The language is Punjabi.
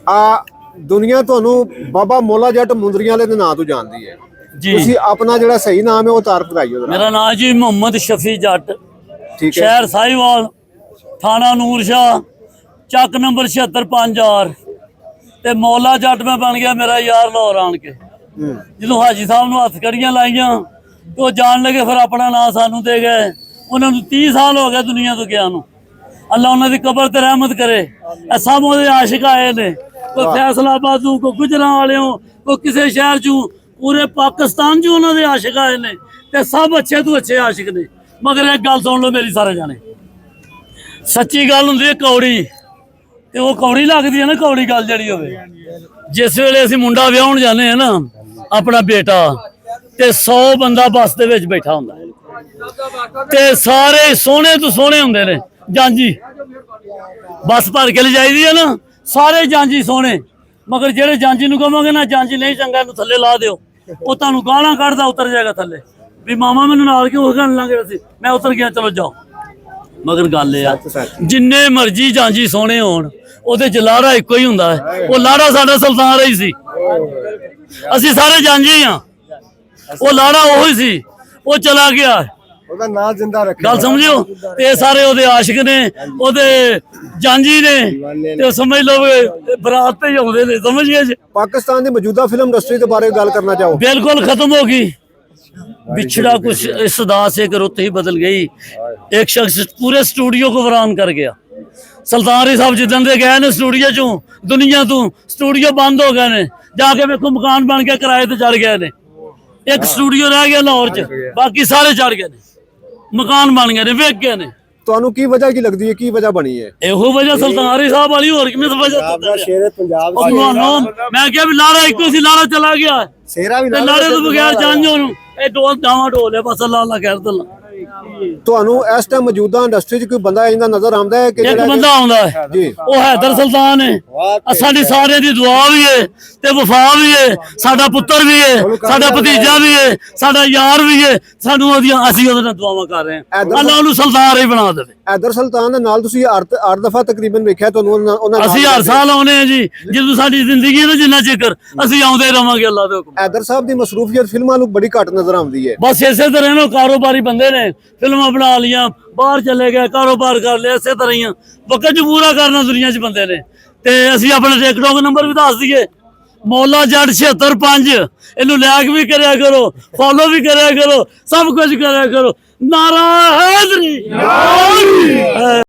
ਆ ਦੁਨੀਆ ਤੁਹਾਨੂੰ ਬਾਬਾ ਮੌਲਾ ਜੱਟ ਮੁੰਦਰੀਆਂ ਵਾਲੇ ਦੇ ਨਾਂ ਤੋਂ ਜਾਣਦੀ ਹੈ ਜੀ। ਤੁਸੀਂ ਆਪਣਾ ਜਿਹੜਾ ਸਹੀ ਨਾਮ ਹੈ ਉਹ ਤਾਰਫ ਕਰਾਈਓ ਜਰਾ। मेरा नाम जी मोहम्मद शफी जट, ठीक है। शहर साहिवाल, थाना नूर शाह, ਚੱਕ नंबर 76 5000 ਤੇ ਮੌਲਾ ਜੱਟ ਮੈਂ ਬਣ ਗਿਆ ਮੇਰਾ ਯਾਰ ਲਾਹੌਰ ਆਣ ਕੇ। ਜਦੋਂ ਹਾਜੀ ਸਾਹਿਬ ਨੂੰ ਹੱਥ ਕੜੀਆਂ ਲਾਈਆਂ ਤੇ ਉਹ ਜਾਣ ਲੱਗੇ, ਫਿਰ ਆਪਣਾ ਨਾਂ ਸਾਨੂੰ ਦੇ ਗਏ। ਉਹਨਾਂ ਨੂੰ 30 ਸਾਲ ਹੋ ਗਏ ਦੁਨੀਆ ਤੋਂ ਗਿਆ ਨੂੰ। ਅੱਲਾ ਉਹਨਾਂ ਦੀ ਕਬਰ ਤੇ ਰਹਿਮਤ करे। ਇਹ ਸਭ ਉਹਦੇ ਆਸ਼ਿਕ ਆਏ ਨੇ, ਕੋਈ ਫੈਸਲਾਬਾਦ ਤੋਂ, ਕੋਈ ਗੁਜਰਾਂਵਾਲਿਓਂ, ਕੋਈ ਕਿਸੇ ਸ਼ਹਿਰ ਚੋਂ, पूरे पाकिस्तान जो उन्होंने आशिक आए ने ते सब अच्छे तो अच्छे आशिक ने। मगर एक गल सुन लो मेरी सारे जाने, सच्ची गल हुंदी है कौड़ी ते वो कौड़ी लगदी है ना, कौड़ी गल जड़ी होवे। जिस वेले असीं मुंडा विआहण जाने हैं ना अपना बेटा, ते 100 बंदा बस दे विच बैठा हुंदा ते सारे सोहणे तो सोहणे हुंदे ने। जांजी बस भर के ले जाईदी है ना, सारे जांजी सोहणे। मगर जेड़े जांजी नूं कहांगे ना जांजी नहीं चंगा, इहनूं थल्ले ला दिओ, ਉਹ ਤੁਹਾਨੂੰ ਗਾਲਾਂ ਕੱਢਦਾ ਉਤਰ ਜਾਏਗਾ ਥੱਲੇ ਵੀ ਮਾਮਾ ਮੈਨੂੰ ਨਾਲ ਕਿਉਂ ਕਰਨ ਲਾਂਗੇ ਅਸੀਂ, ਮੈਂ ਉਤਰ ਗਿਆ ਚਲੋ ਜਾਓ। ਮਗਰ ਗੱਲ ਇਹ ਆ ਜਿੰਨੇ ਮਰਜੀ ਜਾਂਜੀ ਸੋਹਣੇ ਹੋਣ ਉਹਦੇ ਚ ਲਾੜਾ ਇੱਕੋ ਹੀ ਹੁੰਦਾ ਹੈ। ਉਹ ਲਾੜਾ ਸਾਡਾ ਸੁਲਤਾਨ ਰਹੀ ਸੀ, ਅਸੀਂ ਸਾਰੇ ਜਾਂਜੀ ਆ, ਉਹ ਲਾੜਾ ਉਹੀ ਸੀ, ਉਹ ਚਲਾ ਗਿਆ, ਉਹਦਾ ਨਾਂ ਜ਼ਿੰਦਾ ਰੱਖਿਆ। ਗੱਲ ਸਮਝਿਓ। ਤੇ ਸਾਰੇ ਉਹਦੇ ਆਸ਼ਿਕ ਨੇ, ਉਹਦੇ ਜਾਂਜੀ ਨੇ, ਤੇ ਸਮਝ ਲਓ ਬਰਾਤ ਤੇ ਆਉਂਦੇ ਨੇ। ਸਮਝ ਗਏ ਜੀ। पाकिस्तान की मौजूदा फिल्म इंडस्ट्री के बारे में गल करना चाहो? बिल्कुल खत्म होगी। बिछड़ा कुछ इस दास से रुत ही बदल गई। एक शख्स पूरे स्टूडियो को वीरान कर गया। सुल्तान साहब जिदन दे गए ने स्टूडियो चों, दुनिया तो स्टूडियो बंद हो गए ने, जाके वेखो मकान बन के किराए ते चढ़ गए ने। एक स्टूडियो रह गया लाहौर च, बाकी सारे चढ़ गए ने, मकान बन गए ने, वेच गए ने। ਤੁਹਾਨੂੰ ਕੀ ਵਜ੍ਹਾ ਕੀ ਲੱਗਦੀ ਹੈ, ਕੀ ਵਜ੍ਹਾ ਬਣੀ ਹੈ? ਇਹੋ ਵਜ੍ਹਾ ਸੁਲਤਾਨ ਸਾਹਿਬ ਵਾਲੀ, ਹੋਰ ਕਿਵੇਂ ਵਜ੍ਹਾ? ਸ਼ੇਰੇ ਪੰਜਾਬ ਮੈਂ ਕਿਹਾ ਵੀ ਲਾੜਾ ਇੱਕੋ ਸੀ, ਲਾੜਾ ਚਲਾ ਗਿਆ ਸ਼ੇਰਾ ਵੀ ਤੇ ਲਾੜੇ ਤੋਂ ਬਗੈਰ ਜਾਂਝੋ ਨੂੰ ਇਹ ਡੋਲ ਡਾਵਾਂ ਢੋਲ ਹੈ। ਬਸ ਅੱਲਾ ਅੱਲਾ ਕਹਿ ਦਿੰਦਾ। ਤੁਹਾਨੂੰ ਇਸ ਟਾਈਮ ਮੌਜੂਦਾ ਇੰਡਸਟਰੀ 'ਚ ਕੋਈ ਬੰਦਾ ਇਹਦਾ ਨਜ਼ਰ ਆਉਂਦਾ ਹੈ ਕਿ ਇੱਕ ਬੰਦਾ ਆਉਂਦਾ ਹੈ ਜੀ, ਉਹ ਹੈਦਰ ਸੁਲਤਾਨ ਹੈ। ਸਾਡੀ ਸਾਰਿਆਂ ਦੀ ਦੁਆ ਵੀ ਹੈ ਤੇ ਵਫਾ ਵੀ ਹੈ, ਸਾਡਾ ਪੁੱਤਰ ਵੀ ਹੈ, ਸਾਡਾ ਭਤੀਜਾ ਵੀ ਹੈ, ਸਾਡਾ ਯਾਰ ਵੀ ਹੈ। ਸਾਨੂੰ ਉਹਦੀਆਂ ਅਸੀਂ ਉਹਦੇ ਨਾਲ ਦੁਆਵਾਂ ਕਰ ਰਹੇ ਹਾਂ, ਅੱਲਾ ਉਹਨੂੰ ਸੁਲਤਾਨ ਹੀ ਬਣਾ ਦੇਵੇ। ਹੈਦਰ ਸੁਲਤਾਨ ਦੇ ਨਾਲ ਤੁਸੀਂ 8 ਦਫਾ ਤਕਰੀਬਨ ਵੇਖਿਆ ਤੁਹਾਨੂੰ ਉਹਨਾਂ। ਅਸੀਂ ਹਰ ਸਾਲ ਆਉਨੇ ਆ ਜੀ, ਜਦੋਂ ਸਾਡੀ ਜ਼ਿੰਦਗੀ ਹੈ ਨਾ ਜਿੰਨਾ ਚਿਰ ਅਸੀਂ ਆਉਂਦੇ ਰਵਾਂਗੇ ਅੱਲਾ ਦੇ ਹੁਕਮ। ਹੈਦਰ ਸਾਹਿਬ ਦੀ ਮਸਰੂਫੀਅਤ ਫਿਲਮਾਂ ਨੂੰ ਬੜੀ ਘੱਟ ਨਜ਼ਰ ਆਉਂਦੀ ਹੈ। ਬਸ ਇਸੇ ਤਰ੍ਹਾਂ ਨਾ ਕਾਰੋਬਾਰੀ ਬੰਦੇ ਨੇ, ਫਿਲਮਾਂ ਬਣਾ ਲੀਆਂ, ਬਾਹਰ ਚਲੇ ਗਏ, ਕਾਰੋਬਾਰ ਕਰ ਲਿਆ, ਇਸੇ ਤਰ੍ਹਾਂ ਹੀ ਵਕਤ ਚ ਪੂਰਾ ਕਰਨਾ ਦੁਨੀਆ ਚ ਬੰਦੇ ਨੇ। ਤੇ ਅਸੀਂ ਆਪਣਾ ਟਿਕਟੌਕ ਨੰਬਰ ਵੀ ਦੱਸ ਦਈਏ, ਮੌਲਾ ਜੱਟ 76 5। ਇਹਨੂੰ ਲਾਇਕ ਵੀ ਕਰਿਆ ਕਰੋ, ਫੋਲੋ ਵੀ ਕਰਿਆ ਕਰੋ, ਸਭ ਕੁਝ ਕਰਿਆ ਕਰੋ। ਨਾਰਾ ਹੈਦਰੀ।